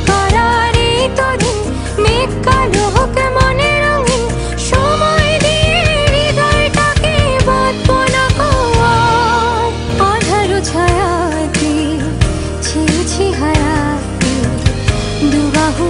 করার এই তো দিন, মেঘ কালো হোক মনে রঙিন, সময় দিয়ে হৃদয়টাকে বাঁধবো না গো আর। আধার ছায়াতে ছি ছি হারাতে দুবাহু